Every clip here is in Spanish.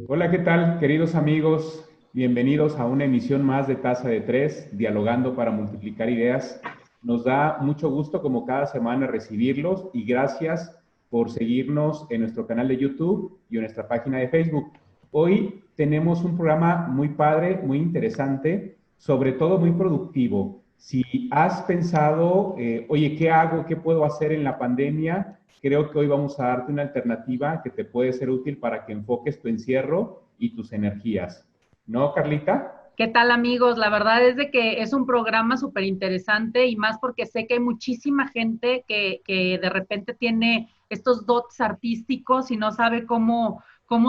Hola, ¿qué tal, queridos amigos? Bienvenidos a una emisión más de Taza de Tres, dialogando para multiplicar ideas. Nos da mucho gusto, como cada semana, recibirlos y gracias por seguirnos en nuestro canal de YouTube y en nuestra página de Facebook. Hoy tenemos un programa muy padre, muy interesante, sobre todo muy productivo. Si has pensado, oye, ¿qué hago? ¿Qué puedo hacer en la pandemia? Creo que hoy vamos a darte una alternativa que te puede ser útil para que enfoques tu encierro y tus energías. ¿No, Carlita? ¿Qué tal, amigos? La verdad es de que es un programa súper interesante y más porque sé que hay muchísima gente que de repente tiene estos dots artísticos y no sabe cómo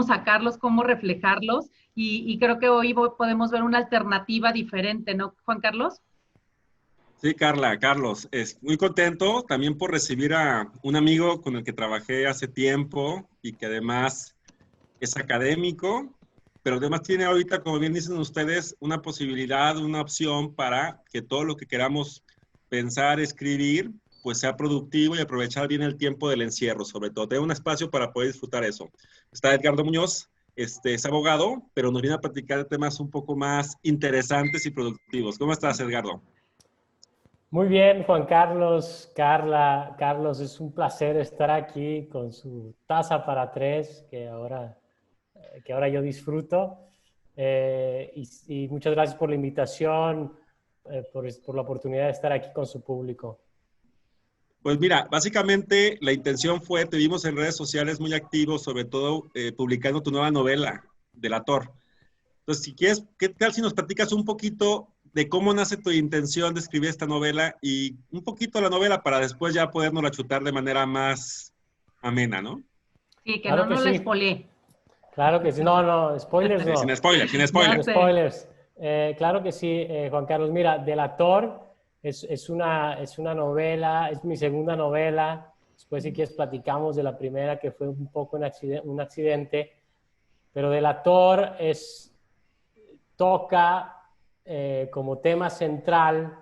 sacarlos, cómo reflejarlos. Y creo que hoy podemos ver una alternativa diferente, ¿no, Juan Carlos? Sí, Carla, Carlos, es muy contento también por recibir a un amigo con el que trabajé hace tiempo y que además es académico, pero además tiene ahorita, como bien dicen ustedes, una posibilidad, una opción para que todo lo que queramos pensar, escribir, pues sea productivo y aprovechar bien el tiempo del encierro, sobre todo. Tener un espacio para poder disfrutar eso. Está Edgardo Muñoz, es abogado, pero nos viene a platicar de temas un poco más interesantes y productivos. ¿Cómo estás, Edgardo? Muy bien, Juan Carlos, Carla, Carlos, es un placer estar aquí con su taza para tres que ahora yo disfruto. Y muchas gracias por la invitación, por la oportunidad de estar aquí con su público. Pues mira, básicamente la intención fue, te vimos en redes sociales muy activos, sobre todo publicando tu nueva novela, Delator. Entonces, si quieres, ¿qué tal si nos platicas un poquito de cómo nace tu intención de escribir esta novela y un poquito la novela para después ya podernos chutar de manera más amena, ¿no? Sí, que Claro no que nos la sí, spoilé. claro que sí. No, no, spoilers Sí, no. sin spoilers, sin Ya Sin spoilers. sé. spoilers. Claro que sí, Juan Carlos. Mira, Delator es una novela, es mi segunda novela. Después, si quieres, platicamos de la primera, que fue un poco un accidente. Pero Delator toca como tema central,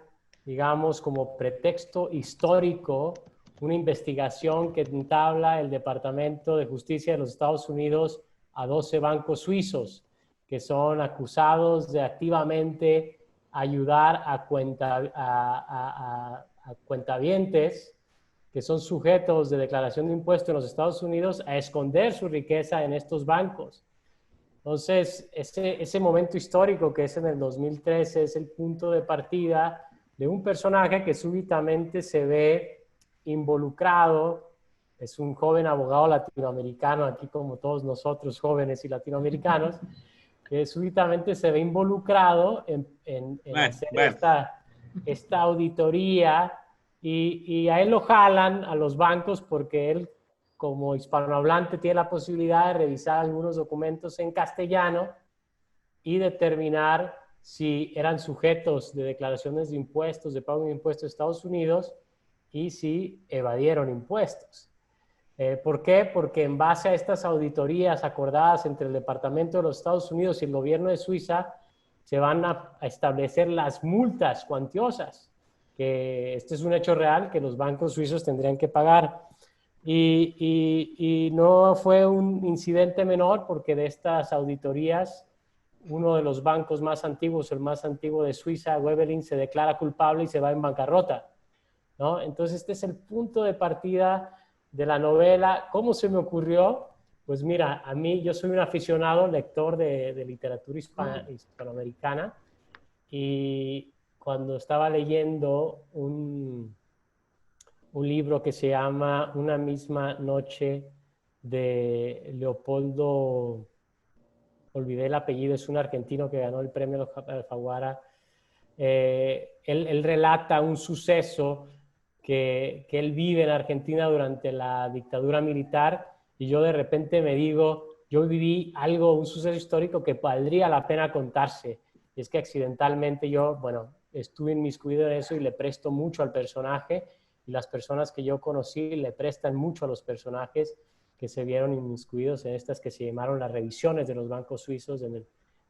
digamos, como pretexto histórico, una investigación que entabla el Departamento de Justicia de los Estados Unidos a 12 bancos suizos que son acusados de activamente ayudar a cuentavientes que son sujetos de declaración de impuestos en los Estados Unidos a esconder su riqueza en estos bancos. Entonces, ese momento histórico que es en el 2013 es el punto de partida de un personaje que súbitamente se ve involucrado. Es un joven abogado latinoamericano, aquí como todos nosotros jóvenes y latinoamericanos, que súbitamente se ve involucrado en hacer Bueno, esta auditoría y a él lo jalan a los bancos porque él, como hispanohablante, tiene la posibilidad de revisar algunos documentos en castellano y determinar si eran sujetos de declaraciones de impuestos, de pago de impuestos de Estados Unidos y si evadieron impuestos. ¿Por qué? Porque en base a estas auditorías acordadas entre el Departamento de los Estados Unidos y el gobierno de Suiza, se van a establecer las multas cuantiosas, que este es un hecho real que los bancos suizos tendrían que pagar. Y no fue un incidente menor porque de estas auditorías, uno de los bancos más antiguos, el más antiguo de Suiza, Webelin, se declara culpable y se va en bancarrota, ¿no? Entonces este es el punto de partida de la novela. ¿Cómo se me ocurrió? Pues mira, a mí yo soy un aficionado, lector de literatura hispanoamericana, y cuando estaba leyendo un libro que se llama Una misma noche de Leopoldo, olvidé el apellido, es un argentino que ganó el premio Alfaguara. Él relata un suceso que él vive en Argentina durante la dictadura militar y yo de repente me digo, yo viví algo, un suceso histórico que valdría la pena contarse. Y es que accidentalmente yo, bueno, estuve inmiscuido en eso y le presto mucho al personaje y las personas que yo conocí le prestan mucho a los personajes que se vieron inmiscuidos en estas que se llamaron las revisiones de los bancos suizos en el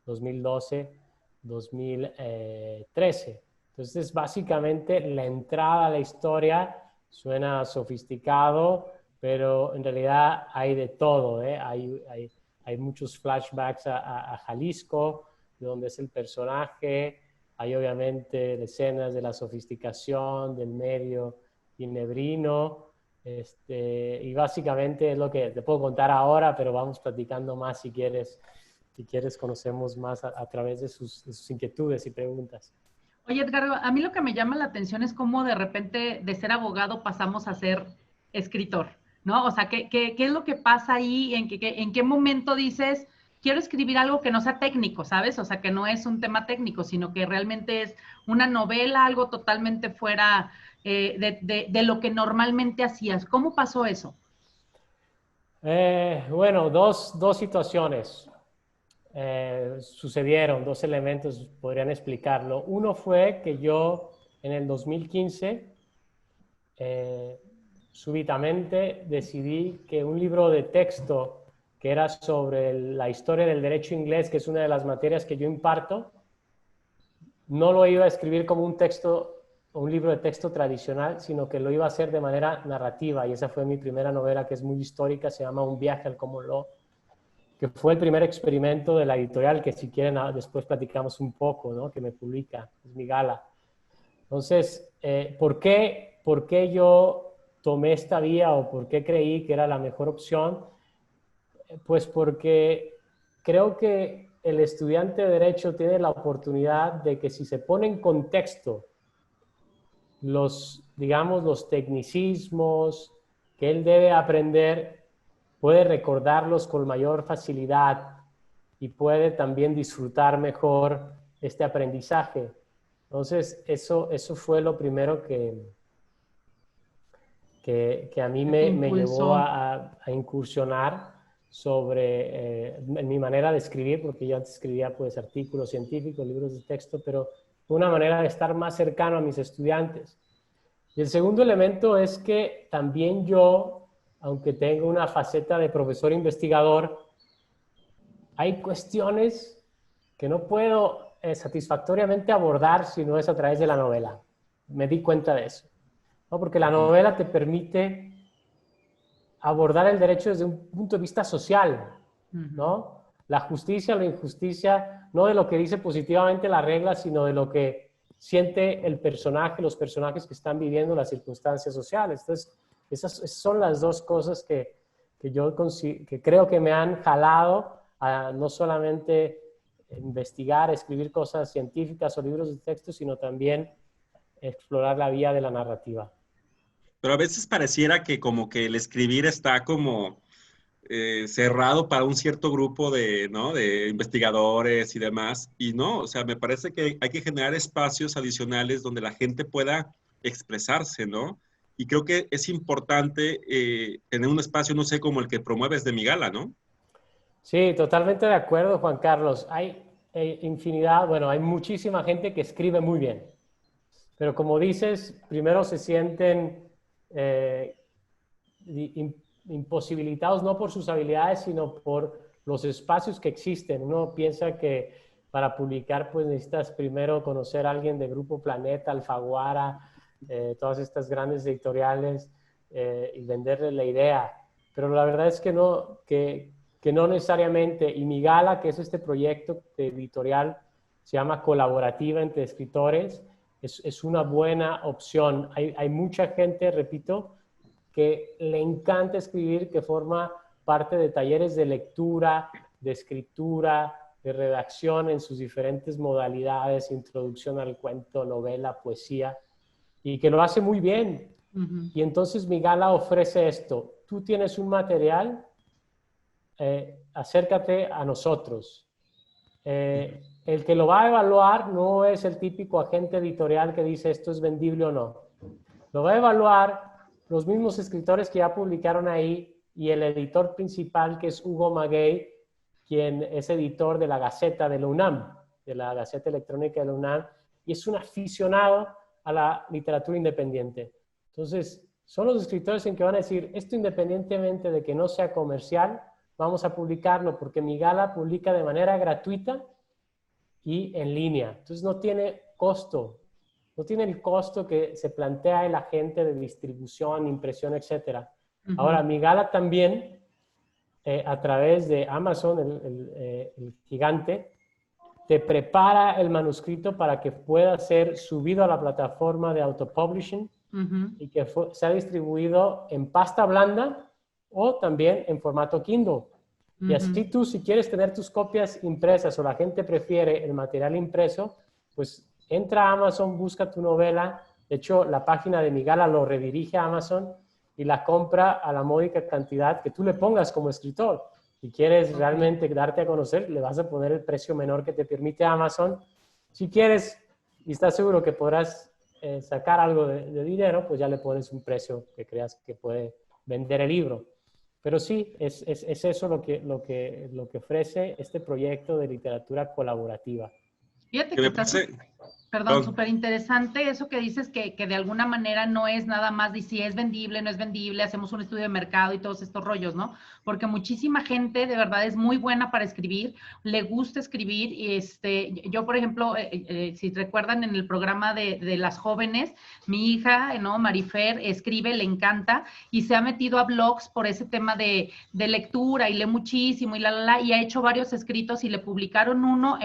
2012-2013. Entonces, básicamente la entrada a la historia suena sofisticado, pero en realidad hay de todo, ¿eh? Hay muchos flashbacks a Jalisco, de donde es el personaje. Hay obviamente escenas de la sofisticación, del medio ginebrino. Y básicamente es lo que te puedo contar ahora, pero vamos platicando más si quieres. Si quieres, conocemos más a través de sus inquietudes y preguntas. Oye, Edgar, a mí lo que me llama la atención es cómo de repente de ser abogado pasamos a ser escritor, ¿no? O sea, ¿qué es lo que pasa ahí? ¿En qué momento dices, quiero escribir algo que no sea técnico, ¿sabes? O sea, que no es un tema técnico, sino que realmente es una novela, algo totalmente fuera de lo que normalmente hacías. ¿Cómo pasó eso? Bueno, dos situaciones. Sucedieron, dos elementos podrían explicarlo. Uno fue que yo en el 2015 súbitamente decidí que un libro de texto que era sobre la historia del derecho inglés, que es una de las materias que yo imparto, no lo iba a escribir como un texto, un libro de texto tradicional, sino que lo iba a hacer de manera narrativa, y esa fue mi primera novela, que es muy histórica, se llama Un viaje al common law, que fue el primer experimento de la editorial, que si quieren después platicamos un poco, ¿no? Que me publica, es mi gala. Entonces, ¿por qué yo tomé esta vía o por qué creí que era la mejor opción? Pues porque creo que el estudiante de Derecho tiene la oportunidad de que si se pone en contexto digamos, los tecnicismos que él debe aprender, puede recordarlos con mayor facilidad y puede también disfrutar mejor este aprendizaje. Entonces, eso fue lo primero que a mí me llevó a incursionar sobre en mi manera de escribir, porque yo antes escribía pues artículos científicos, libros de texto, pero una manera de estar más cercano a mis estudiantes. Y el segundo elemento es que también yo, aunque tengo una faceta de profesor investigador, hay cuestiones que no puedo satisfactoriamente abordar si no es a través de la novela. Me di cuenta de eso, ¿no? Porque la novela te permite abordar el derecho desde un punto de vista social, ¿no? La justicia, la injusticia, no de lo que dice positivamente la regla, sino de lo que siente el personaje, los personajes que están viviendo las circunstancias sociales. Entonces, esas son las dos cosas que creo que me han jalado a no solamente investigar, escribir cosas científicas o libros de texto, sino también explorar la vía de la narrativa. Pero a veces pareciera que como que el escribir está como cerrado para un cierto grupo de, ¿no? de investigadores y demás. Y no, o sea, me parece que hay que generar espacios adicionales donde la gente pueda expresarse, ¿no? Y creo que es importante tener un espacio, no sé, como el que promueves de mi gala, ¿no? Sí, totalmente de acuerdo, Juan Carlos. Hay infinidad, bueno, hay muchísima gente que escribe muy bien. Pero como dices, primero se sienten imposibilitados no por sus habilidades, sino por los espacios que existen. Uno piensa que para publicar pues necesitas primero conocer a alguien de Grupo Planeta, Alfaguara, todas estas grandes editoriales y venderle la idea. Pero la verdad es que no necesariamente. Y mi gala, que es este proyecto editorial, se llama Colaborativa entre Escritores, es una buena opción. Hay mucha gente, repito, que le encanta escribir, que forma parte de talleres de lectura, de escritura, de redacción en sus diferentes modalidades, introducción al cuento, novela, poesía, y que lo hace muy bien. Y entonces mi gala ofrece esto. Tú tienes un material, acércate a nosotros. El que lo va a evaluar no es el típico agente editorial que dice esto es vendible o no. Lo va a evaluar los mismos escritores que ya publicaron ahí y el editor principal, que es Hugo Maguey, quien es editor de la Gaceta de la UNAM, de la Gaceta Electrónica de la UNAM, y es un aficionado a la literatura independiente. Entonces, son los escritores en que van a decir, esto independientemente de que no sea comercial, vamos a publicarlo, porque mi gala publica de manera gratuita y en línea. Entonces, no tiene costo. no tiene el costo que se plantea el agente de distribución, impresión, etc. Ahora, Migala también, a través de Amazon, el gigante, te prepara el manuscrito para que pueda ser subido a la plataforma de autopublishing y que sea distribuido en pasta blanda o también en formato Kindle. Y así tú, si quieres tener tus copias impresas o la gente prefiere el material impreso, pues entra a Amazon, busca tu novela. De hecho, la página de Migala lo redirige a Amazon y la compra a la módica cantidad que tú le pongas como escritor. Si quieres realmente darte a conocer, le vas a poner el precio menor que te permite Amazon. Si quieres y estás seguro que podrás sacar algo de dinero, pues ya le pones un precio que creas que puede vender el libro. Pero sí, es eso lo que ofrece este proyecto de literatura colaborativa. Fíjate que está, perdón, súper interesante eso que dices que de alguna manera no es nada más de si es vendible, no es vendible, hacemos un estudio de mercado y todos estos rollos, ¿no? Porque muchísima gente de verdad es muy buena para escribir, le gusta escribir. Y yo, por ejemplo, si recuerdan en el programa de las jóvenes, mi hija, ¿no? Marifer, escribe, le encanta y se ha metido a blogs por ese tema de lectura y lee muchísimo y y ha hecho varios escritos y le publicaron uno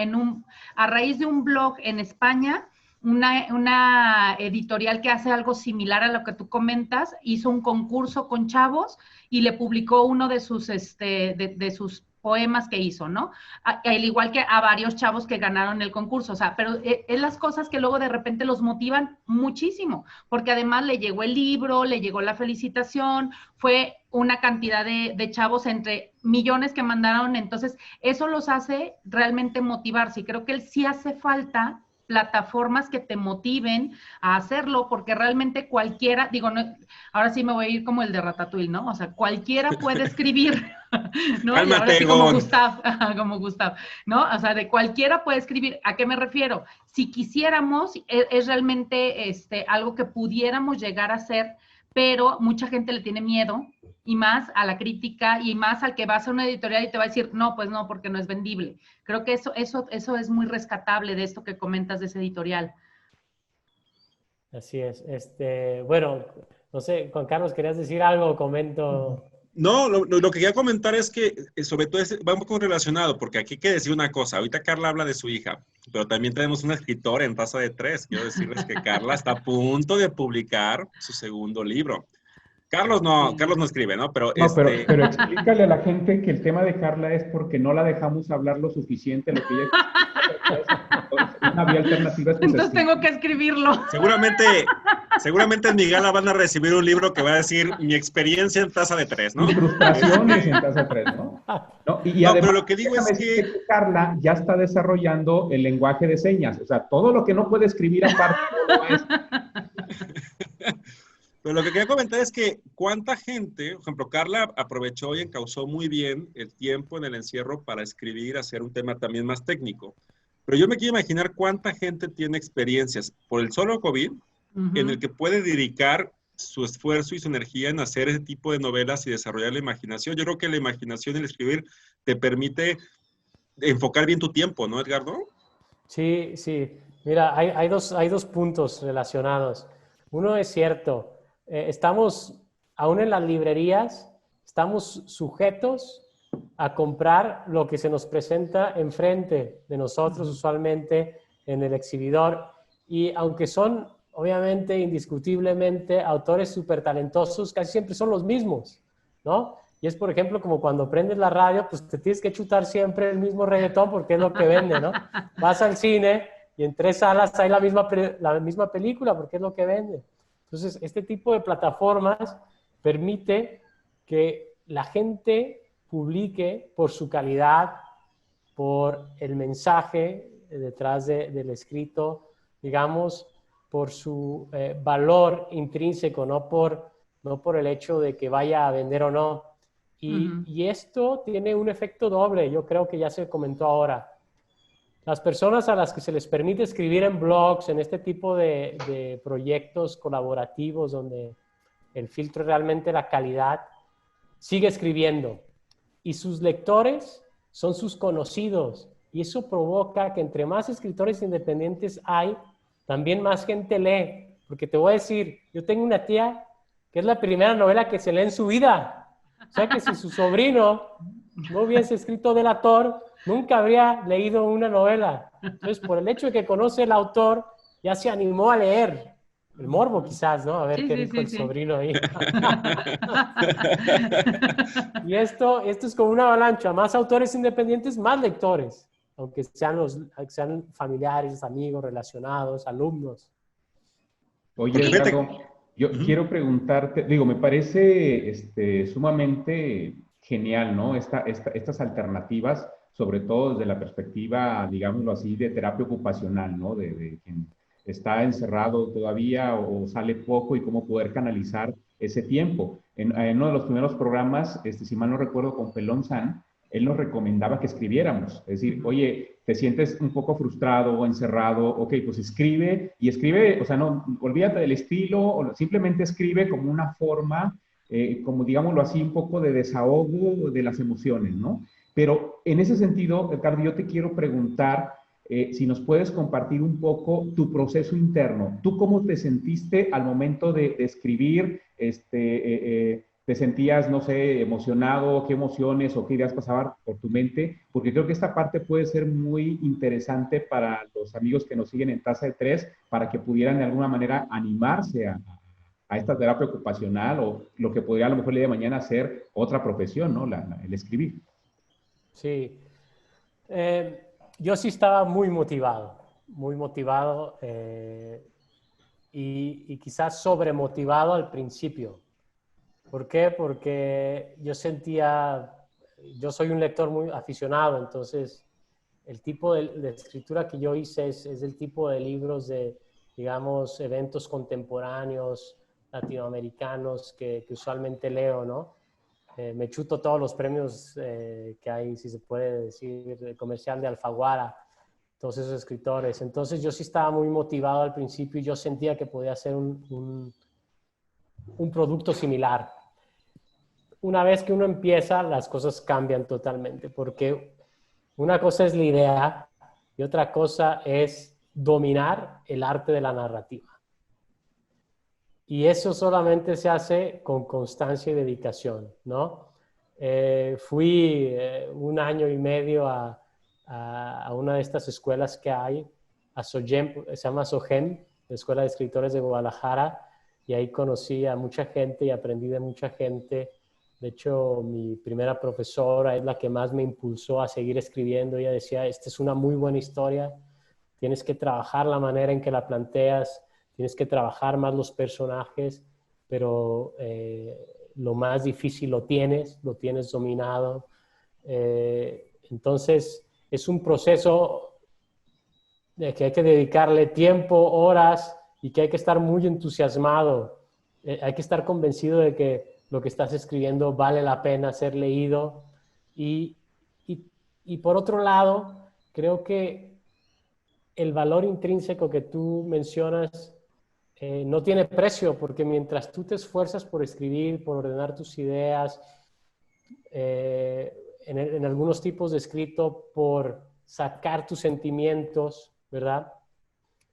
a raíz de un blog en España. Una editorial que hace algo similar a lo que tú comentas, hizo un concurso con chavos y le publicó uno de sus, de sus poemas que hizo, ¿no? Al igual que a varios chavos que ganaron el concurso, o sea, pero es las cosas que luego de repente los motivan muchísimo, porque además le llegó el libro, le llegó la felicitación, fue una cantidad de chavos entre millones que mandaron, entonces eso los hace realmente motivarse y creo que sí hace falta plataformas que te motiven a hacerlo, porque realmente cualquiera, digo, no, ahora sí me voy a ir como el de Ratatouille, ¿no? O sea, cualquiera puede escribir, ¿no? Cálmate, y ahora sí como Gustav, ¿no? O sea, de cualquiera puede escribir. ¿A qué me refiero? Si quisiéramos, es realmente algo que pudiéramos llegar a hacer, pero mucha gente le tiene miedo, y más a la crítica, y más al que va a hacer una editorial y te va a decir, no, pues no, porque no es vendible. Creo que eso es muy rescatable de esto que comentas de ese editorial. Así es. Bueno, no sé, Juan Carlos, ¿querías decir algo? Comento. No, lo que quería comentar es que sobre todo va un poco relacionado, porque aquí hay que decir una cosa. Ahorita Carla habla de su hija, pero también tenemos una escritora en Taza de Tres. Quiero decirles que Carla está a punto de publicar su segundo libro. Carlos no escribe, ¿no? Pero, no, pero explícale a la gente que el tema de Carla es porque no la dejamos hablar lo suficiente, lo que ella... Una vía alternativa es entonces tengo que escribirlo. Seguramente en Migala van a recibir un libro que va a decir mi experiencia en Taza de Tres, ¿no? Mis frustraciones en Taza de Tres, ¿no? Y no, además, pero lo que digo es que Carla ya está desarrollando el lenguaje de señas. O sea, todo lo que no puede escribir aparte no lo es. Pero lo que quería comentar es que cuánta gente, por ejemplo, Carla aprovechó y encauzó muy bien el tiempo en el encierro para escribir, hacer un tema también más técnico. Pero yo me quiero imaginar cuánta gente tiene experiencias por el solo COVID en el que puede dedicar su esfuerzo y su energía en hacer ese tipo de novelas y desarrollar la imaginación. Yo creo que la imaginación y el escribir te permite enfocar bien tu tiempo, ¿no, Edgardo? Sí, sí. Mira, hay dos puntos relacionados. Uno es cierto. Estamos, aún en las librerías, estamos sujetos a comprar lo que se nos presenta enfrente de nosotros, usualmente en el exhibidor. Y aunque son, obviamente, indiscutiblemente, autores súper talentosos, casi siempre son los mismos, ¿no? Y es, por ejemplo, como cuando prendes la radio, pues te tienes que chutar siempre el mismo reggaetón porque es lo que vende, ¿no? Vas al cine y en 3 salas hay la misma película porque es lo que vende. Entonces, este tipo de plataformas permite que la gente publique por su calidad, por el mensaje detrás del escrito, digamos, por su valor intrínseco, no por el hecho de que vaya a vender o no. Y esto tiene un efecto doble, yo creo que ya se comentó ahora. Las personas a las que se les permite escribir en blogs, en este tipo de proyectos colaborativos donde el filtro es realmente la calidad, sigue escribiendo. Y sus lectores son sus conocidos. Y eso provoca que entre más escritores independientes hay, también más gente lee. Porque te voy a decir, yo tengo una tía que es la primera novela que se lee en su vida. O sea que si su sobrino no hubiese escrito Delator, nunca habría leído una novela. Entonces, por el hecho de que conoce el autor, ya se animó a leer. El morbo quizás, ¿no? A ver Sí, qué sí, dijo sí, el sí. sobrino ahí. Y esto es como una avalancha. Más autores independientes, más lectores. Aunque sean familiares, amigos, relacionados, alumnos. Oye, Porque fíjate, Edgardo, yo ujú, quiero preguntarte, digo, me parece sumamente genial, ¿no? Estas alternativas, sobre todo desde la perspectiva, digámoslo así, de terapia ocupacional, ¿no? De quien está encerrado todavía o sale poco y cómo poder canalizar ese tiempo. En uno de los primeros programas, si mal no recuerdo, con Pelón San, él nos recomendaba que escribiéramos. Es decir, oye, te sientes un poco frustrado o encerrado, ok, pues escribe y escribe, o sea, no, olvídate del estilo, o simplemente escribe como una forma, como digámoslo así, un poco de desahogo de las emociones, ¿no? Pero en ese sentido, Ricardo, yo te quiero preguntar si nos puedes compartir un poco tu proceso interno. ¿Tú cómo te sentiste al momento de escribir? ¿Te sentías, no sé, emocionado? ¿Qué emociones o qué ideas pasaban por tu mente? Porque creo que esta parte puede ser muy interesante para los amigos que nos siguen en Taza de Tres, para que pudieran de alguna manera animarse a esta terapia ocupacional o lo que podría a lo mejor el día de mañana ser otra profesión, ¿no? El escribir. Sí. Yo sí estaba muy motivado y quizás sobremotivado al principio. ¿Por qué? Porque yo soy un lector muy aficionado, entonces el tipo de escritura que yo hice es el tipo de libros de, digamos, eventos contemporáneos latinoamericanos que usualmente leo, ¿no? Me chuto todos los premios que hay, si se puede decir, el comercial de Alfaguara, todos esos escritores. Entonces yo sí estaba muy motivado al principio y yo sentía que podía hacer un producto similar. Una vez que uno empieza, las cosas cambian totalmente, porque una cosa es la idea y otra cosa es dominar el arte de la narrativa. Y eso solamente se hace con constancia y dedicación, ¿no? Fui 1 año y medio a una de estas escuelas que hay, a SOGEM, se llama SOGEM, la Escuela de Escritores de Guadalajara, y ahí conocí a mucha gente y aprendí de mucha gente. De hecho, mi primera profesora es la que más me impulsó a seguir escribiendo. Ella decía, esta es una muy buena historia, tienes que trabajar la manera en que la planteas, tienes que trabajar más los personajes, pero lo más difícil lo tienes dominado. Entonces, es un proceso de que hay que dedicarle tiempo, horas, y que hay que estar muy entusiasmado. Hay que estar convencido de que lo que estás escribiendo vale la pena ser leído. Y, y, y por otro lado, creo que el valor intrínseco que tú mencionas no tiene precio, porque mientras tú te esfuerzas por escribir, por ordenar tus ideas, en algunos tipos de escrito, por sacar tus sentimientos, ¿verdad?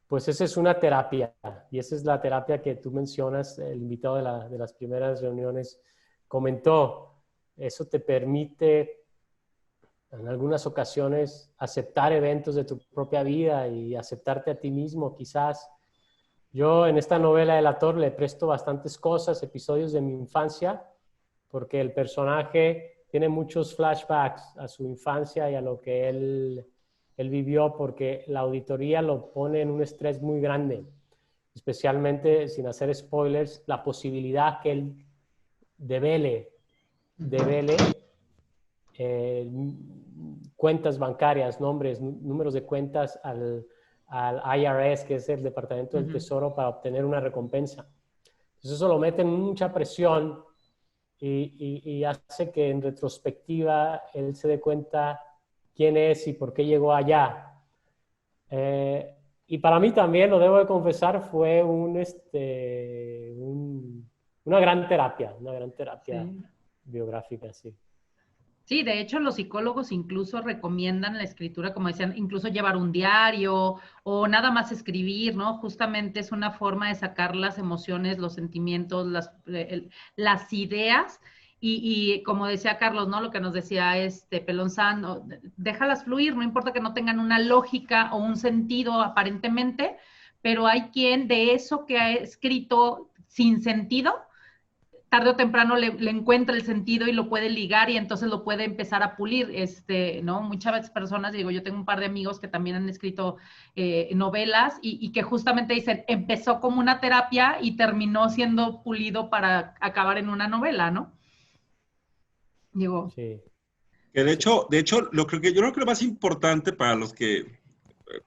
Pues esa es una terapia, y esa es la terapia que tú mencionas, el invitado de las primeras reuniones comentó. Eso te permite en algunas ocasiones aceptar eventos de tu propia vida y aceptarte a ti mismo, quizás. Yo en esta novela El Ator le presto bastantes cosas, episodios de mi infancia, porque el personaje tiene muchos flashbacks a su infancia y a lo que él vivió, porque la auditoría lo pone en un estrés muy grande, especialmente, sin hacer spoilers, la posibilidad que él devele cuentas bancarias, nombres, números de cuentas al IRS, que es el Departamento del Tesoro, para obtener una recompensa. Entonces eso lo mete en mucha presión y hace que en retrospectiva él se dé cuenta quién es y por qué llegó allá. Y para mí también, lo debo de confesar, fue una gran terapia Sí. biográfica, sí. Sí, de hecho los psicólogos incluso recomiendan la escritura, como decían, incluso llevar un diario o nada más escribir, ¿no? Justamente es una forma de sacar las emociones, los sentimientos, las ideas y como decía Carlos, ¿no? Lo que nos decía Pelonzán, déjalas fluir, no importa que no tengan una lógica o un sentido aparentemente, pero hay quien de eso que ha escrito sin sentido tarde o temprano le encuentra el sentido y lo puede ligar y entonces lo puede empezar a pulir, ¿no? Muchas veces personas, digo, yo tengo un par de amigos que también han escrito novelas y que justamente dicen, empezó como una terapia y terminó siendo pulido para acabar en una novela, ¿no? Digo. Sí. Que de hecho, yo creo que lo más importante para los que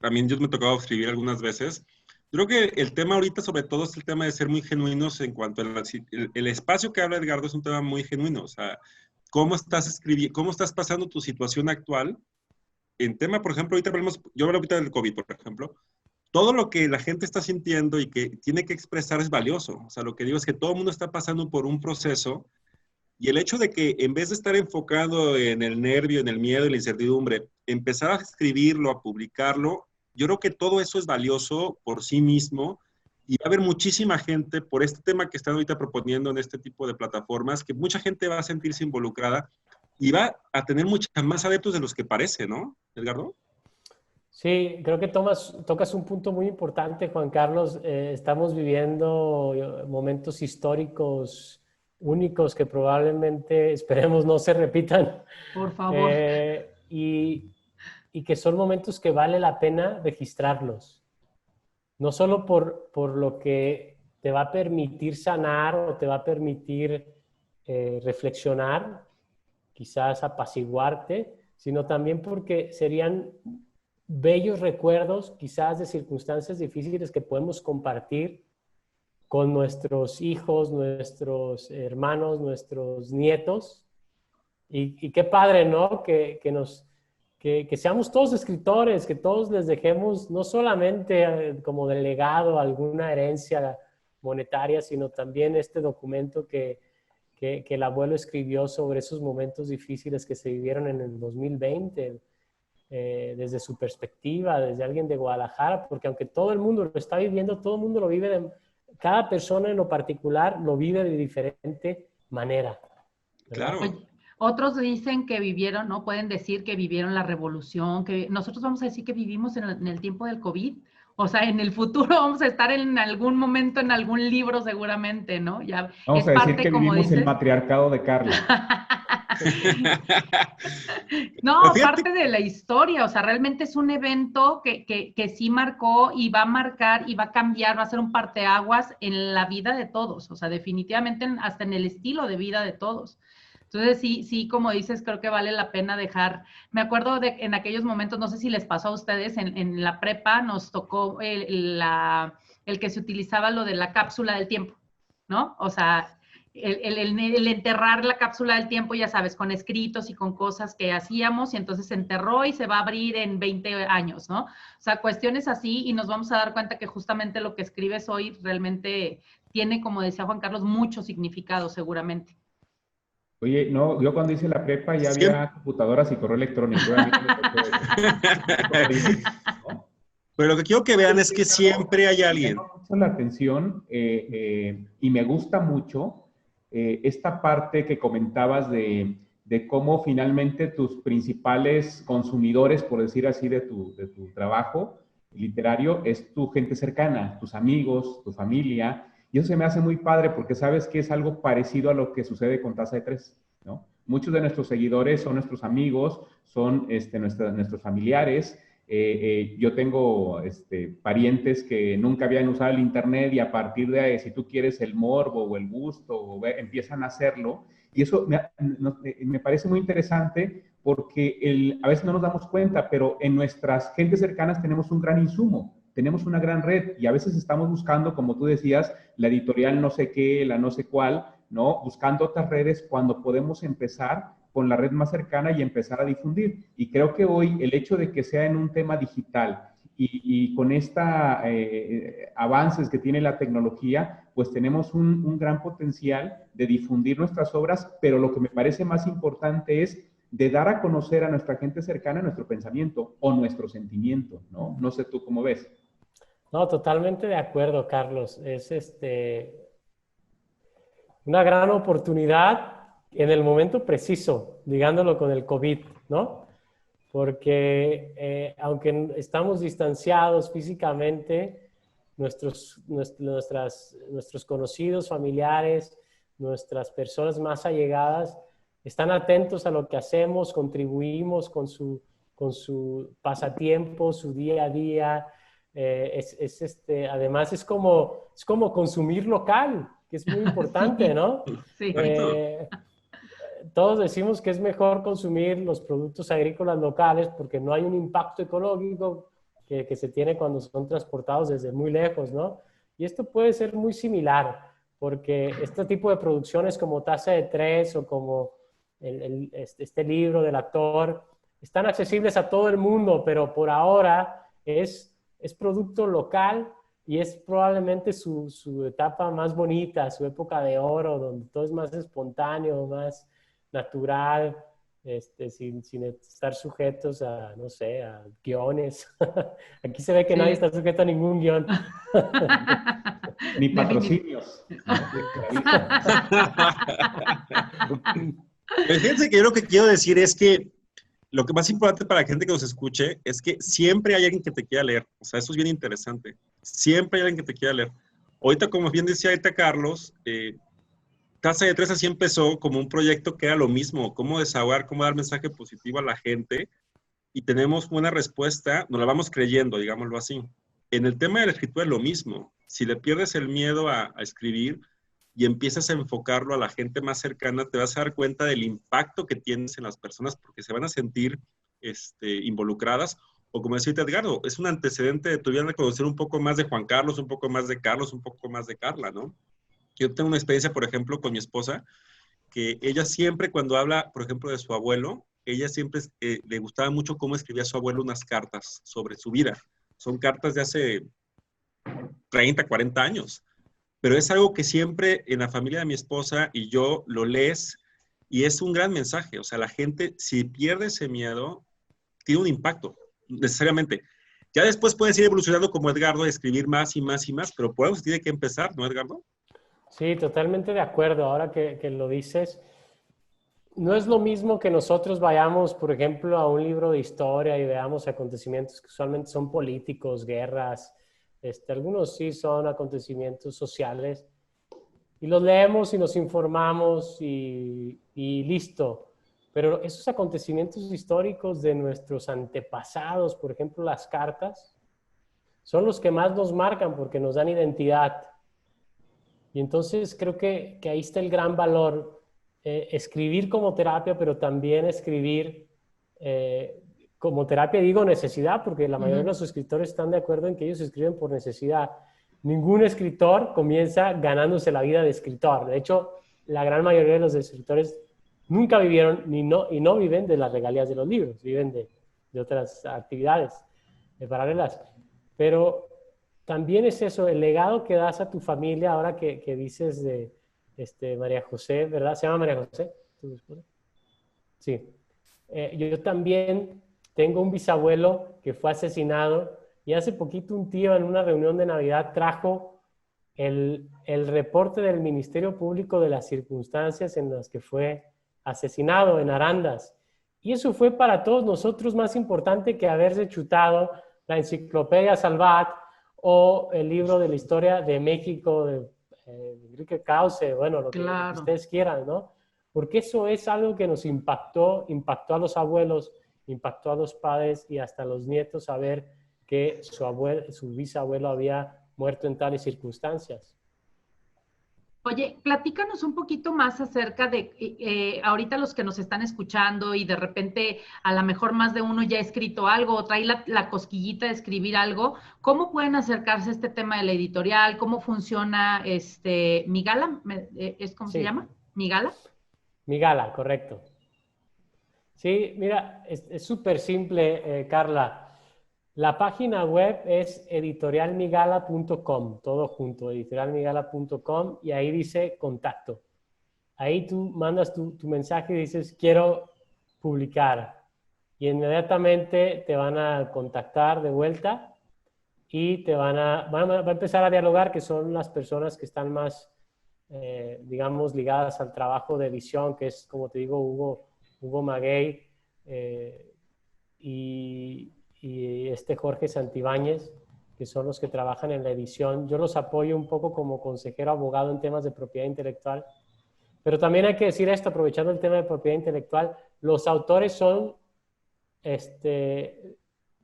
también yo me he tocado escribir algunas veces, yo creo que el tema ahorita sobre todo es el tema de ser muy genuinos en cuanto al el espacio que habla Edgardo es un tema muy genuino, o sea, cómo estás escribiendo, cómo estás pasando tu situación actual en tema, por ejemplo, yo hablo ahorita del COVID, por ejemplo, todo lo que la gente está sintiendo y que tiene que expresar es valioso, o sea, lo que digo es que todo el mundo está pasando por un proceso y el hecho de que en vez de estar enfocado en el nervio, en el miedo y la incertidumbre, empezar a escribirlo, a publicarlo, yo creo que todo eso es valioso por sí mismo y va a haber muchísima gente por este tema que están ahorita proponiendo en este tipo de plataformas, que mucha gente va a sentirse involucrada y va a tener muchos más adeptos de los que parece, ¿no, Edgardo? Sí, creo que tocas un punto muy importante, Juan Carlos. Estamos viviendo momentos históricos únicos que probablemente esperemos no se repitan. Por favor. Y que son momentos que vale la pena registrarlos. No solo por lo que te va a permitir sanar o te va a permitir reflexionar, quizás apaciguarte, sino también porque serían bellos recuerdos, quizás de circunstancias difíciles que podemos compartir con nuestros hijos, nuestros hermanos, nuestros nietos. Y qué padre, ¿no? Que seamos todos escritores, que todos les dejemos no solamente como de legado alguna herencia monetaria, sino también este documento que el abuelo escribió sobre esos momentos difíciles que se vivieron en el 2020, desde su perspectiva, desde alguien de Guadalajara, porque aunque todo el mundo lo está viviendo, todo el mundo lo vive, cada persona en lo particular lo vive de diferente manera, ¿verdad? Claro. Oye, otros dicen que vivieron, ¿no? Pueden decir que vivieron la revolución, que nosotros vamos a decir que vivimos en el tiempo del COVID. O sea, en el futuro vamos a estar en algún momento en algún libro seguramente, ¿no? Ya Vamos es a decir parte, que como vivimos el dices. matriarcado de Carla. No, parte de la historia, o sea, realmente es un evento que sí marcó y va a marcar y va a cambiar, va a ser un parteaguas en la vida de todos, o sea, definitivamente hasta en el estilo de vida de todos. Entonces, sí, como dices, creo que vale la pena dejar. Me acuerdo en aquellos momentos, no sé si les pasó a ustedes, en la prepa nos tocó el que se utilizaba lo de la cápsula del tiempo, ¿no? O sea, el enterrar la cápsula del tiempo, ya sabes, con escritos y con cosas que hacíamos, y entonces se enterró y se va a abrir en 20 años, ¿no? O sea, cuestiones así, y nos vamos a dar cuenta que justamente lo que escribes hoy realmente tiene, como decía Juan Carlos, mucho significado seguramente. Oye, no, yo cuando hice la prepa ya había computadoras y correo electrónico. A mí no me tocó eso. ¿No? Pero lo que quiero que vean es que siempre hay alguien. Me llama mucho la atención y me gusta mucho esta parte que comentabas de cómo finalmente tus principales consumidores, por decir así, de tu trabajo literario es tu gente cercana, tus amigos, tu familia. Y eso se me hace muy padre porque sabes que es algo parecido a lo que sucede con Taza de Tres, ¿no? Muchos de nuestros seguidores son nuestros amigos, son nuestros familiares. Yo tengo parientes que nunca habían usado el Internet y a partir de ahí, si tú quieres el morbo o el gusto, empiezan a hacerlo. Y eso me parece muy interesante porque a veces no nos damos cuenta, pero en nuestras gentes cercanas tenemos un gran insumo, tenemos una gran red y a veces estamos buscando, como tú decías, la editorial no sé qué, la no sé cuál, ¿no? Buscando otras redes cuando podemos empezar con la red más cercana y empezar a difundir. Y creo que hoy el hecho de que sea en un tema digital y con esta avances que tiene la tecnología, pues tenemos un gran potencial de difundir nuestras obras, pero lo que me parece más importante es de dar a conocer a nuestra gente cercana nuestro pensamiento o nuestro sentimiento, ¿no? No sé tú cómo ves. No, totalmente de acuerdo, Carlos. Es una gran oportunidad en el momento preciso, ligándolo con el COVID, ¿no? Porque aunque estamos distanciados físicamente, nuestros conocidos, familiares, nuestras personas más allegadas están atentos a lo que hacemos, contribuimos con su pasatiempo, su día a día. Además es como consumir local, que es muy importante, ¿no? Sí. Todos decimos que es mejor consumir los productos agrícolas locales porque no hay un impacto ecológico que se tiene cuando son transportados desde muy lejos, ¿no? Y esto puede ser muy similar, porque este tipo de producciones como Taza de Tres o como este libro del actor están accesibles a todo el mundo, pero por ahora es producto local y es probablemente su etapa más bonita, su época de oro, donde todo es más espontáneo, más natural, sin estar sujetos a, no sé, a guiones. Aquí se ve que nadie está sujeto a ningún guión. Ni patrocinios. Fíjense que yo lo que quiero decir es que lo que más importante para la gente que nos escuche es que siempre hay alguien que te quiera leer. O sea, eso es bien interesante. Siempre hay alguien que te quiera leer. Ahorita, como bien decía ahorita Carlos, Taza de Tres así empezó como un proyecto que era lo mismo, cómo desahogar, cómo dar mensaje positivo a la gente, y tenemos buena respuesta, nos la vamos creyendo, digámoslo así. En el tema de la escritura es lo mismo. Si le pierdes el miedo a escribir y empiezas a enfocarlo a la gente más cercana, te vas a dar cuenta del impacto que tienes en las personas porque se van a sentir involucradas. O como decía Edgardo, es un antecedente de tu vida de conocer un poco más de Juan Carlos, un poco más de Carlos, un poco más de Carla, ¿no? Yo tengo una experiencia, por ejemplo, con mi esposa, que ella siempre cuando habla, por ejemplo, de su abuelo, ella siempre le gustaba mucho cómo escribía su abuelo unas cartas sobre su vida. Son cartas de hace 30, 40 años. Pero es algo que siempre en la familia de mi esposa y yo lo lees y es un gran mensaje. O sea, la gente, si pierde ese miedo, tiene un impacto, necesariamente. Ya después puedes ir evolucionando como Edgardo, a escribir más y más y más, pero por eso tiene que empezar, ¿no, Edgardo? Sí, totalmente de acuerdo. Ahora que lo dices, no es lo mismo que nosotros vayamos, por ejemplo, a un libro de historia y veamos acontecimientos que usualmente son políticos, guerras, algunos sí son acontecimientos sociales, y los leemos y nos informamos y listo. Pero esos acontecimientos históricos de nuestros antepasados, por ejemplo, las cartas, son los que más nos marcan porque nos dan identidad. Y entonces creo que ahí está el gran valor, escribir como terapia, pero también escribir como terapia, digo necesidad, porque la mayoría de los escritores están de acuerdo en que ellos escriben por necesidad. Ningún escritor comienza ganándose la vida de escritor. De hecho, la gran mayoría de los escritores nunca vivieron y no viven de las regalías de los libros, viven de otras actividades paralelas. Pero también es eso, el legado que das a tu familia, ahora que dices de María José, ¿verdad? ¿Se llama María José? ¿Tu esposa? Sí. Yo también tengo un bisabuelo que fue asesinado y hace poquito un tío en una reunión de Navidad trajo el reporte del Ministerio Público de las circunstancias en las que fue asesinado en Arandas. Y eso fue para todos nosotros más importante que haberse chutado la enciclopedia Salvat o el libro de la historia de México de Enrique Krause, bueno, lo que ustedes quieran, ¿no? Porque eso es algo que nos impactó a los abuelos, impactó a los padres y hasta a los nietos saber que su bisabuelo había muerto en tales circunstancias. Oye, platícanos un poquito más acerca de, ahorita los que nos están escuchando y de repente a lo mejor más de uno ya ha escrito algo o trae la cosquillita de escribir algo, ¿cómo pueden acercarse a este tema de la editorial? ¿Cómo funciona Migala? ¿Cómo se llama? ¿Migala? Migala, correcto. Sí, mira, es súper simple, Carla. La página web es editorialmigala.com, todo junto, editorialmigala.com, y ahí dice contacto. Ahí tú mandas tu mensaje y dices, quiero publicar. Y inmediatamente te van a contactar de vuelta y van a empezar a dialogar, que son las personas que están más, digamos, ligadas al trabajo de edición, que es, como te digo, Hugo Maguey y Jorge Santibáñez, que son los que trabajan en la edición. Yo los apoyo un poco como consejero abogado en temas de propiedad intelectual. Pero también hay que decir esto, aprovechando el tema de propiedad intelectual, los autores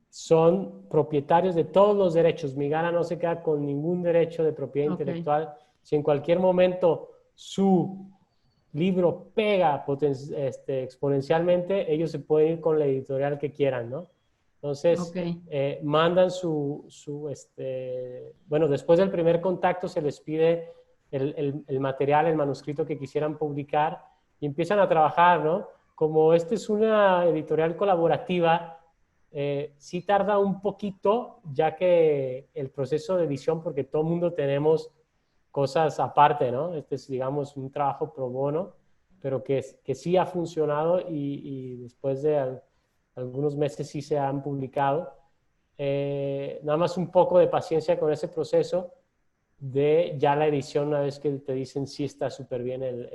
son propietarios de todos los derechos. Migala no se queda con ningún derecho de propiedad intelectual. Si en cualquier momento su libro pega exponencialmente, ellos se pueden ir con la editorial que quieran, ¿no? Entonces, mandan bueno, después del primer contacto se les pide el material, el manuscrito que quisieran publicar y empiezan a trabajar, ¿no? Como esta es una editorial colaborativa, sí tarda un poquito, ya que el proceso de edición, porque todo el mundo tenemos cosas aparte, ¿no? Este es, digamos, un trabajo pro bono, pero que sí ha funcionado y después de algunos meses sí se han publicado. Nada más un poco de paciencia con ese proceso de ya la edición, una vez que te dicen sí está súper bien,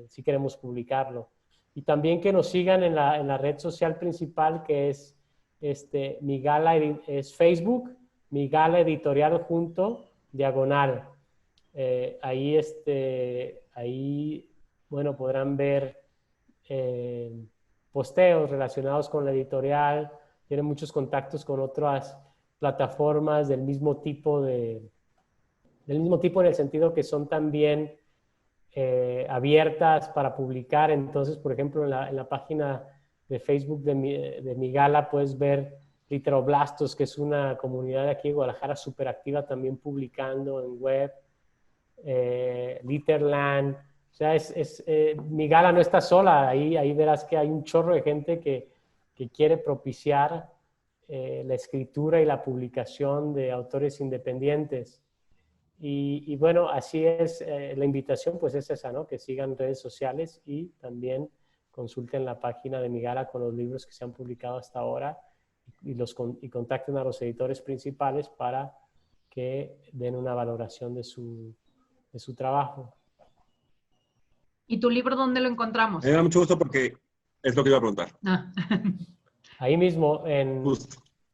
sí queremos publicarlo. Y también que nos sigan en la red social principal, que es Migala, es Facebook, Migala Editorial junto, diagonal. Ahí, bueno, podrán ver posteos relacionados con la editorial, tienen muchos contactos con otras plataformas del mismo tipo en el sentido que son también abiertas para publicar. Entonces, por ejemplo, en la página de Facebook de Migala puedes ver Literoblastos, que es una comunidad de aquí de Guadalajara súper activa también publicando en web. Literland, o sea, Migala no está sola, ahí verás que hay un chorro de gente que quiere propiciar la escritura y la publicación de autores independientes. Y bueno, así es, la invitación pues es esa, ¿no? Que sigan redes sociales y también consulten la página de Migala con los libros que se han publicado hasta ahora y contacten a los editores principales para que den una valoración de su trabajo. ¿Y tu libro dónde lo encontramos? Me da mucho gusto porque es lo que iba a preguntar. Ahí mismo,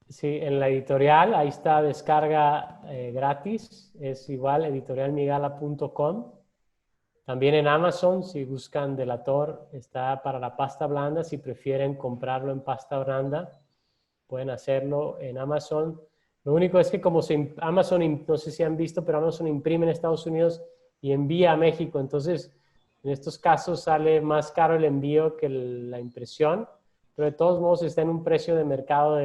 sí, en la editorial, ahí está descarga gratis, es igual, editorialmigala.com. También en Amazon, si buscan Delator, está para la pasta blanda. Si prefieren comprarlo en pasta blanda, pueden hacerlo en Amazon. Lo único es que como Amazon, no sé si han visto, pero Amazon imprime en Estados Unidos y envía a México. Entonces, en estos casos sale más caro el envío que la impresión, pero de todos modos está en un precio de mercado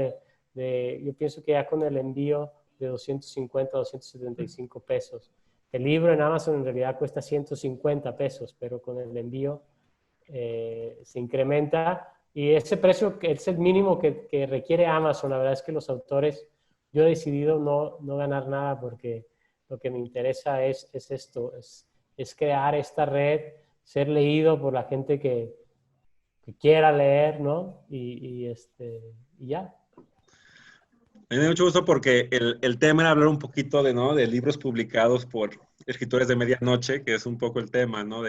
yo pienso que ya con el envío de 250, 275 pesos. El libro en Amazon en realidad cuesta 150 pesos, pero con el envío se incrementa. Y ese precio es el mínimo que requiere Amazon. La verdad es que los autores, yo he decidido no ganar nada porque lo que me interesa es esto, es crear esta red, ser leído por la gente que quiera leer, ¿no? Y ya. Me da mucho gusto porque el tema era hablar un poquito de libros publicados por escritores de medianoche, que es un poco el tema, ¿no?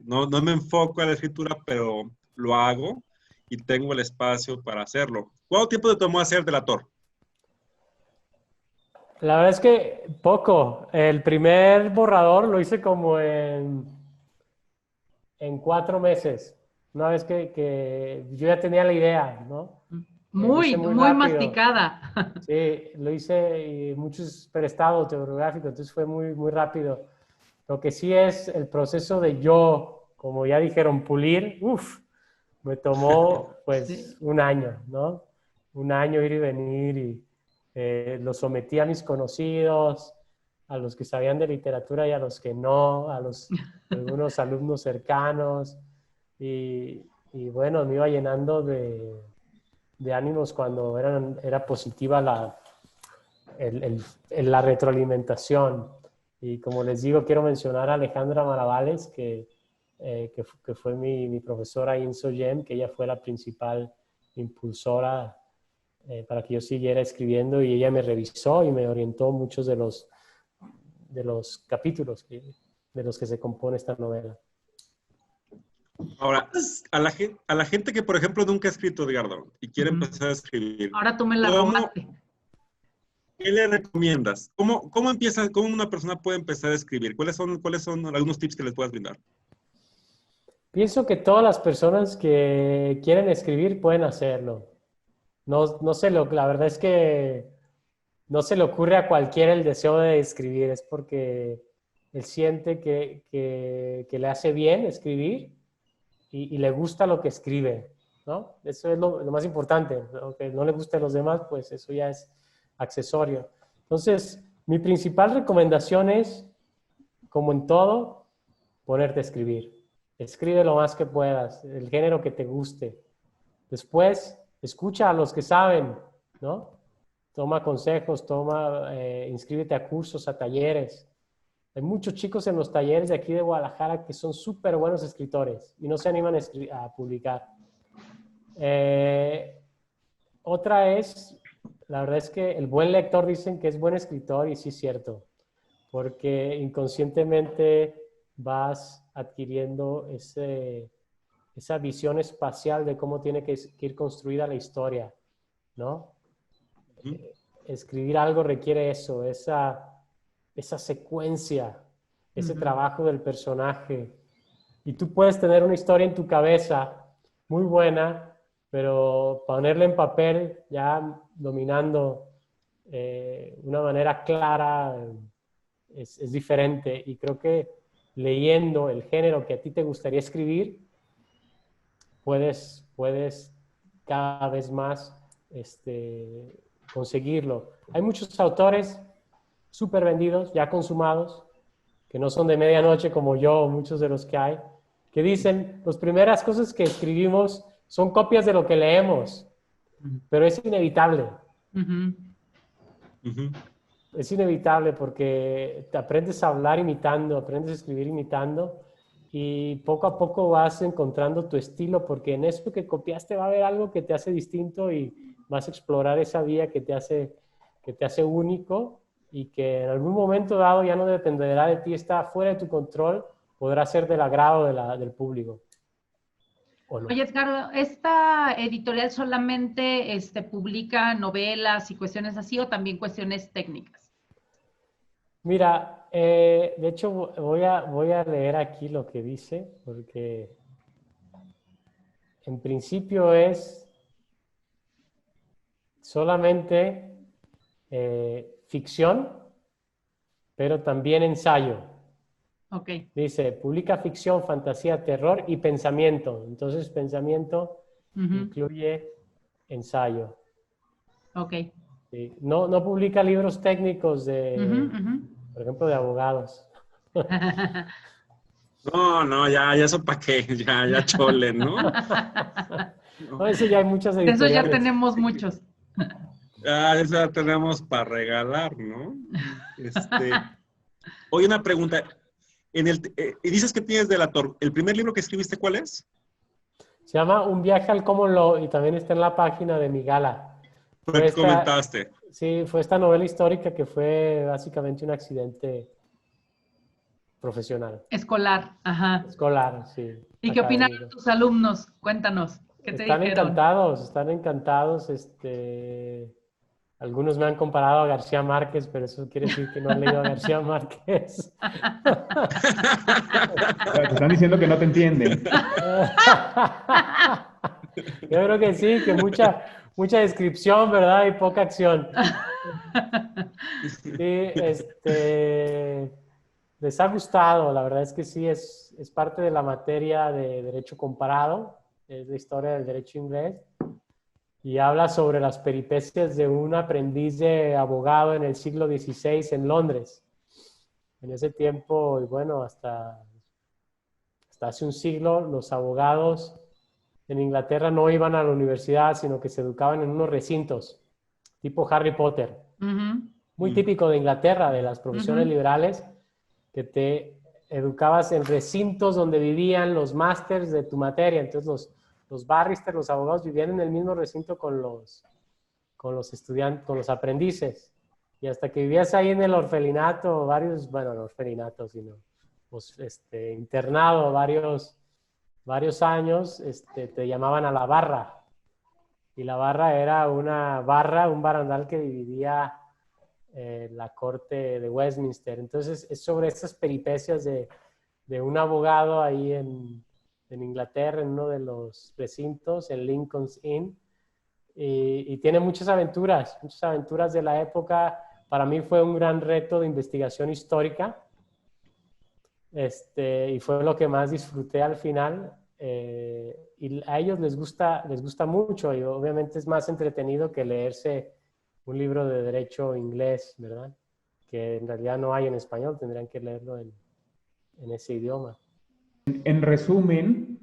No me enfoco a la escritura, pero lo hago y tengo el espacio para hacerlo. ¿Cuánto tiempo te tomó hacer Delator? La verdad es que poco. El primer borrador lo hice como en 4 meses. Una vez que yo ya tenía la idea, ¿no? Muy masticada. Sí, lo hice y muchos prestado autobiográfico, entonces fue muy, muy rápido. Lo que sí es el proceso de como ya dijeron, pulir, me tomó pues Sí. un año, ¿no? Un año ir y venir y lo sometí a mis conocidos, a los que sabían de literatura y a los que no, algunos alumnos cercanos y bueno, me iba llenando de ánimos cuando era positiva la retroalimentación. Y como les digo, quiero mencionar a Alejandra Maravales, que que fue mi profesora ahí en SOGEM, que ella fue la principal impulsora para que yo siguiera escribiendo, y ella me revisó y me orientó muchos de los capítulos de los que se compone esta novela. Ahora, a la gente que, por ejemplo, nunca ha escrito, Edgardo, y quiere empezar a escribir, Ahora tú me la robaste. ¿qué le recomiendas? ¿Cómo una persona puede empezar a escribir? ¿Cuáles son algunos tips que les puedas brindar? Pienso que todas las personas que quieren escribir pueden hacerlo. La verdad es que no se le ocurre a cualquiera el deseo de escribir, es porque él siente que le hace bien escribir y le gusta lo que escribe, ¿no? Eso es lo más importante. Aunque no le guste a los demás, pues eso ya es accesorio. Entonces, mi principal recomendación es, como en todo, ponerte a escribir. Escribe lo más que puedas, el género que te guste. Después, escucha a los que saben, ¿no? Toma consejos, inscríbete a cursos, a talleres. Hay muchos chicos en los talleres de aquí de Guadalajara que son súper buenos escritores y no se animan a publicar. Otra es, la verdad es que el buen lector dicen que es buen escritor, y sí es cierto, porque inconscientemente vas adquiriendo esa visión espacial de cómo tiene que ir construida la historia, ¿no? Escribir algo requiere eso, esa secuencia, ese trabajo del personaje. Y tú puedes tener una historia en tu cabeza muy buena, pero ponerla en papel ya dominando una manera clara es diferente. Y creo que leyendo el género que a ti te gustaría escribir, puedes cada vez más conseguirlo. Hay muchos autores súper vendidos, ya consumados, que no son de medianoche como yo, muchos de los que hay, que dicen, las primeras cosas que escribimos son copias de lo que leemos, pero es inevitable. Es inevitable porque te aprendes a hablar imitando, aprendes a escribir imitando, y poco a poco vas encontrando tu estilo, porque en esto que copiaste va a haber algo que te hace distinto y vas a explorar esa vía que te hace único, y que en algún momento dado ya no dependerá de ti, está fuera de tu control, podrá ser del agrado del público. ¿O no? Oye, Edgardo, ¿esta editorial solamente publica novelas y cuestiones así, o también cuestiones técnicas? Mira, de hecho voy a leer aquí lo que dice, porque en principio es solamente ficción, pero también ensayo. Ok. Dice, publica ficción, fantasía, terror y pensamiento. Entonces, pensamiento incluye ensayo. Ok. Sí. No publica libros técnicos por ejemplo, de abogados. No, ya eso para qué, ya chole, ¿no? No, eso ya hay muchas De editoriales. eso ya tenemos muchos. Eso ya tenemos para regalar, ¿no? Oye, una pregunta. Dices que tienes Delator. ¿El primer libro que escribiste cuál es? Se llama Un viaje al Common Law, y también está en la página de mi gala. Comentaste. Sí, fue esta novela histórica que fue básicamente un accidente profesional. Escolar, ajá. Escolar, sí. ¿Y qué opinaron tus alumnos? Cuéntanos. ¿Qué te dijeron? Están encantados. Algunos me han comparado a García Márquez, pero eso quiere decir que no han leído a García Márquez. Te están diciendo que no te entienden. Yo creo que sí, que mucha descripción, ¿verdad? Y poca acción. Sí, les ha gustado, la verdad es que sí, es parte de la materia de Derecho Comparado, es la historia del derecho inglés, y habla sobre las peripecias de un aprendiz de abogado en el siglo XVI en Londres. En ese tiempo, y bueno, hasta hace un siglo, los abogados en Inglaterra no iban a la universidad, sino que se educaban en unos recintos, tipo Harry Potter. Muy típico de Inglaterra, de las profesiones liberales, que te educabas en recintos donde vivían los másters de tu materia. Entonces los barristers, los abogados vivían en el mismo recinto con los estudiantes, con los aprendices. Y hasta que vivías ahí en el orfelinato, bueno, no orfelinato, sino pues, internado varios años, te llamaban a la barra. Y la barra era un barandal que dividía la corte de Westminster. Entonces, es sobre esas peripecias de un abogado ahí en Inglaterra, en uno de los recintos, en Lincoln's Inn. Y tiene muchas aventuras de la época. Para mí fue un gran reto de investigación histórica. Y fue lo que más disfruté al final. Y a ellos les gusta mucho, y obviamente es más entretenido que leerse un libro de derecho inglés, ¿verdad? Que en realidad no hay en español, tendrían que leerlo en ese idioma. En resumen,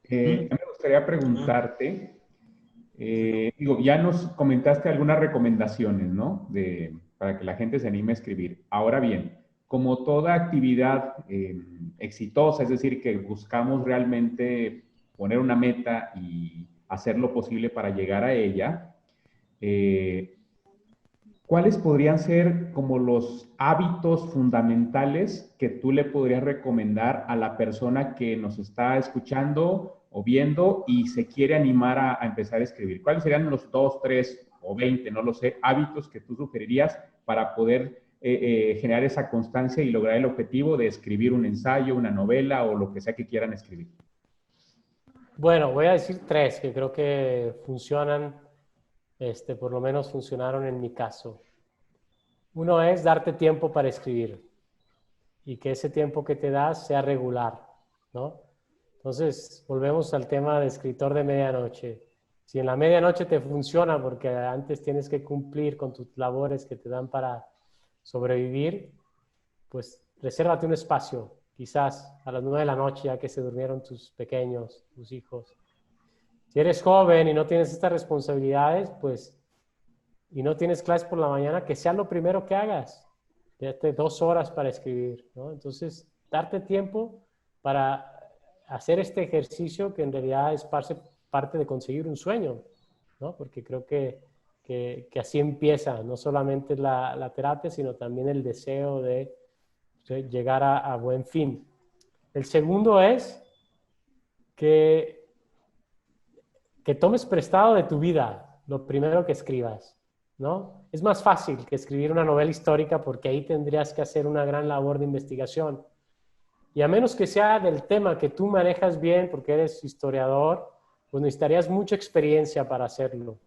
me gustaría preguntarte, ya nos comentaste algunas recomendaciones, ¿no? Para que la gente se anime a escribir. Ahora bien, como toda actividad exitosa, es decir, que buscamos realmente poner una meta y hacer lo posible para llegar a ella, ¿cuáles podrían ser como los hábitos fundamentales que tú le podrías recomendar a la persona que nos está escuchando o viendo y se quiere animar a empezar a escribir? ¿Cuáles serían los 2, 3 o 20, no lo sé, hábitos que tú sugerirías para poder generar esa constancia y lograr el objetivo de escribir un ensayo, una novela o lo que sea que quieran escribir? Bueno, voy a decir 3 que creo que funcionan, por lo menos funcionaron en mi caso. Uno es darte tiempo para escribir y que ese tiempo que te das sea regular, ¿no? Entonces, volvemos al tema de escritor de medianoche. Si en la medianoche te funciona porque antes tienes que cumplir con tus labores que te dan para sobrevivir, pues resérvate un espacio, quizás a las 9 de la noche, ya que se durmieron tus pequeños, tus hijos. Si eres joven y no tienes estas responsabilidades, pues, y no tienes clases por la mañana, que sea lo primero que hagas. Date 2 horas para escribir, ¿no? Entonces, darte tiempo para hacer este ejercicio que en realidad es parte de conseguir un sueño, ¿no? Porque creo que así empieza, no solamente la terapia, sino también el deseo de llegar a buen fin. El segundo es que tomes prestado de tu vida lo primero que escribas, ¿no? Es más fácil que escribir una novela histórica porque ahí tendrías que hacer una gran labor de investigación. Y a menos que sea del tema que tú manejas bien porque eres historiador, pues necesitarías mucha experiencia para hacerlo,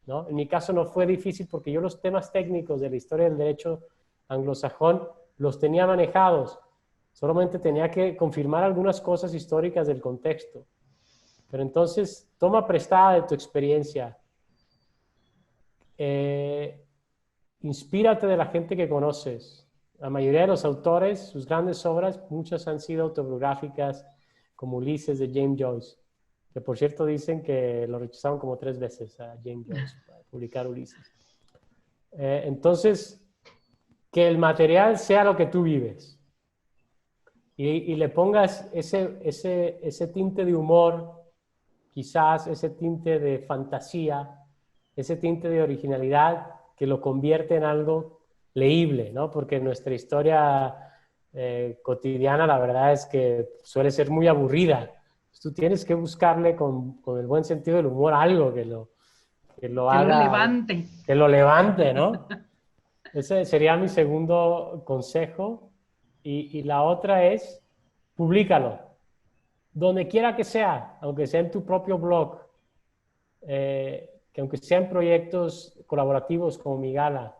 ¿no? En mi caso no fue difícil porque yo los temas técnicos de la historia del derecho anglosajón los tenía manejados. Solamente tenía que confirmar algunas cosas históricas del contexto. Pero entonces, toma prestada de tu experiencia. Inspírate de la gente que conoces. La mayoría de los autores, sus grandes obras, muchas han sido autobiográficas, como Ulises de James Joyce, que por cierto dicen que lo rechazaron como 3 veces a James Joyce para publicar Ulises. Entonces, que el material sea lo que tú vives y le pongas ese tinte de humor, quizás ese tinte de fantasía, ese tinte de originalidad que lo convierte en algo leíble, ¿no? Porque nuestra historia cotidiana, la verdad es que suele ser muy aburrida. Tú tienes que buscarle con el buen sentido del humor algo que lo levante. Que lo levante, ¿no? Ese sería mi segundo consejo. Y la otra es, públicalo. Donde quiera que sea, aunque sea en tu propio blog, que aunque sean proyectos colaborativos como Migala,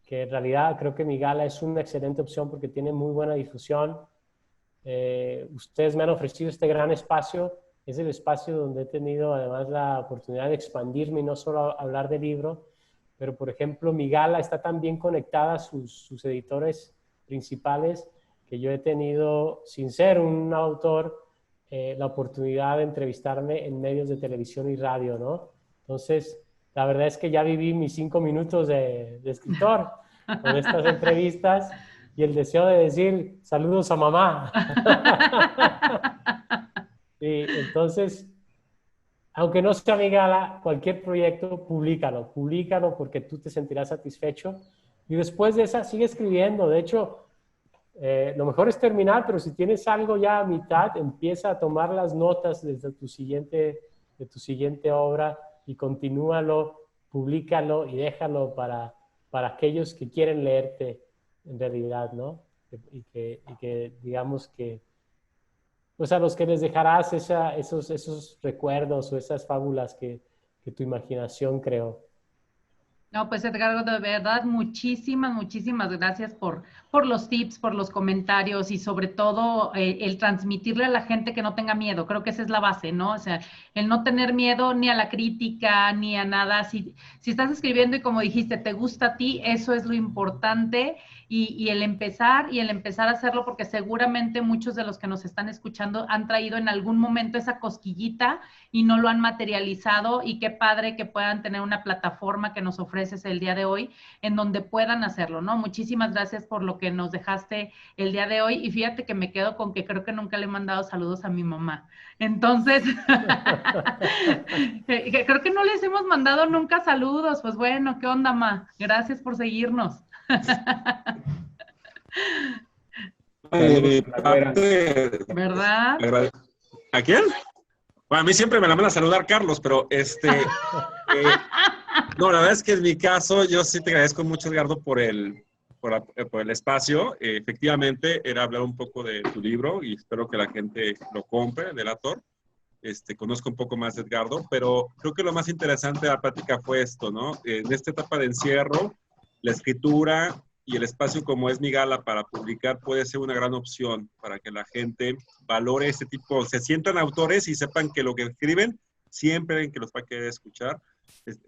que en realidad creo que Migala es una excelente opción porque tiene muy buena difusión. Ustedes me han ofrecido este gran espacio. Es el espacio donde he tenido además la oportunidad de expandirme y no solo hablar de libros, pero por ejemplo Migala está tan bien conectada a sus editores principales que yo he tenido, sin ser un autor, la oportunidad de entrevistarme en medios de televisión y radio, ¿no? Entonces, la verdad es que ya viví mis 5 minutos de escritor con estas entrevistas y el deseo de decir saludos a mamá. Y entonces, aunque no sea mi gala, cualquier proyecto, públicalo porque tú te sentirás satisfecho. Y después de esa, sigue escribiendo. De hecho, lo mejor es terminar, pero si tienes algo ya a mitad, empieza a tomar las notas desde de tu siguiente obra y continúalo, públicalo y déjalo para aquellos que quieren leerte en realidad, ¿no? Y que digamos que, pues a los que les dejarás esos recuerdos o esas fábulas que tu imaginación creó. No, pues Edgardo, de verdad, muchísimas gracias por los tips, por los comentarios y sobre todo el transmitirle a la gente que no tenga miedo. Creo que esa es la base, ¿no? O sea, el no tener miedo ni a la crítica, ni a nada. Si estás escribiendo y como dijiste, te gusta a ti, eso es lo importante y el empezar a hacerlo porque seguramente muchos de los que nos están escuchando han traído en algún momento esa cosquillita y no lo han materializado y qué padre que puedan tener una plataforma que nos ofreces el día de hoy en donde puedan hacerlo, ¿no? Muchísimas gracias por lo que nos dejaste el día de hoy y fíjate que me quedo con que creo que nunca le he mandado saludos a mi mamá. Entonces, creo que no les hemos mandado nunca saludos. Pues bueno, ¿qué onda, ma? Gracias por seguirnos. ¿Verdad? ¿A quién? Bueno, a mí siempre me la manda a saludar Carlos, pero no, la verdad es que en mi caso yo sí te agradezco mucho, Edgardo, por el espacio. Efectivamente, era hablar un poco de tu libro y espero que la gente lo compre, Delator. Conozco un poco más de Edgardo, pero creo que lo más interesante de la plática fue esto, ¿no? En esta etapa de encierro, la escritura y el espacio como es mi gala para publicar puede ser una gran opción para que la gente valore este tipo, se sientan autores y sepan que lo que escriben siempre alguien que los va a querer escuchar,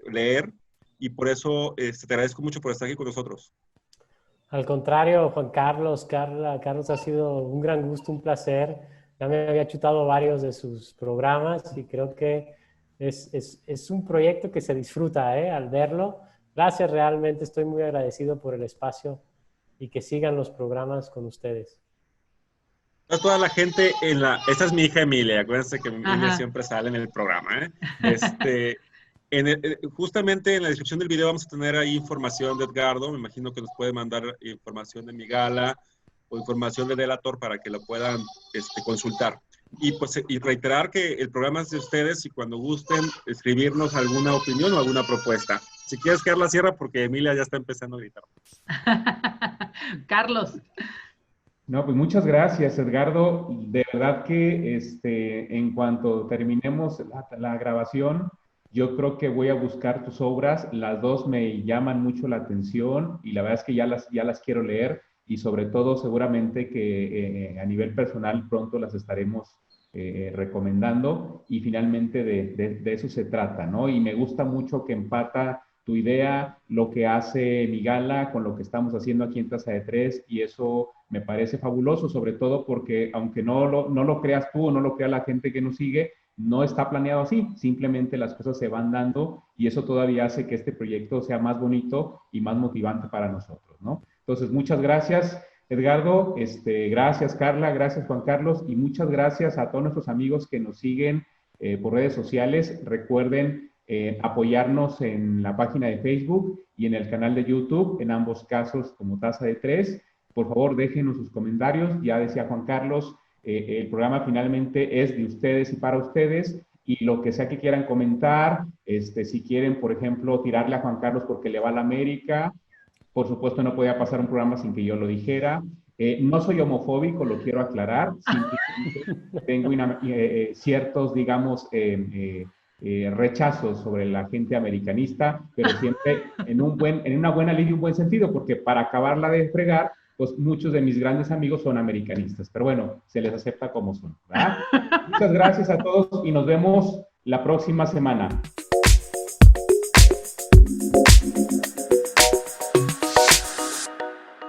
leer, y por eso te agradezco mucho por estar aquí con nosotros. Al contrario, Juan Carlos, Carlos, ha sido un gran gusto, un placer. Ya me había chutado varios de sus programas y creo que es un proyecto que se disfruta, al verlo. Gracias, realmente estoy muy agradecido por el espacio y que sigan los programas con ustedes. A toda la gente esta es mi hija Emilia, acuérdense que Emilia siempre sale en el programa, justamente en la descripción del video vamos a tener ahí información de Edgardo, me imagino que nos puede mandar información de mi gala o información de Delator para que lo puedan consultar. Y pues y reiterar que el programa es de ustedes y cuando gusten escribirnos alguna opinión o alguna propuesta. Si quieres, Carla, cierra porque Emilia ya está empezando a gritar. Carlos. No, pues muchas gracias, Edgardo. De verdad que en cuanto terminemos la grabación, yo creo que voy a buscar tus obras. Las dos me llaman mucho la atención y la verdad es que ya las quiero leer y sobre todo seguramente que a nivel personal pronto las estaremos recomendando y finalmente de eso se trata, ¿no? Y me gusta mucho que empata tu idea, lo que hace mi gala con lo que estamos haciendo aquí en Taza de Tres y eso me parece fabuloso, sobre todo porque aunque no lo creas tú o no lo crea la gente que nos sigue, no está planeado así, simplemente las cosas se van dando y eso todavía hace que este proyecto sea más bonito y más motivante para nosotros, ¿no? Entonces, muchas gracias, Edgardo, gracias, Carla, gracias, Juan Carlos, y muchas gracias a todos nuestros amigos que nos siguen por redes sociales. Recuerden apoyarnos en la página de Facebook y en el canal de YouTube, en ambos casos como Taza de Tres. Por favor, déjenos sus comentarios. Ya decía Juan Carlos, el programa finalmente es de ustedes y para ustedes. Y lo que sea que quieran comentar, si quieren, por ejemplo, tirarle a Juan Carlos porque le va a la América, por supuesto no podía pasar un programa sin que yo lo dijera. No soy homofóbico, lo quiero aclarar. Simplemente tengo ciertos, digamos, rechazos sobre la gente americanista, pero siempre en una buena línea y un buen sentido, porque para acabarla de fregar, pues muchos de mis grandes amigos son americanistas, pero bueno, se les acepta como son, ¿verdad? Muchas gracias a todos y nos vemos la próxima semana.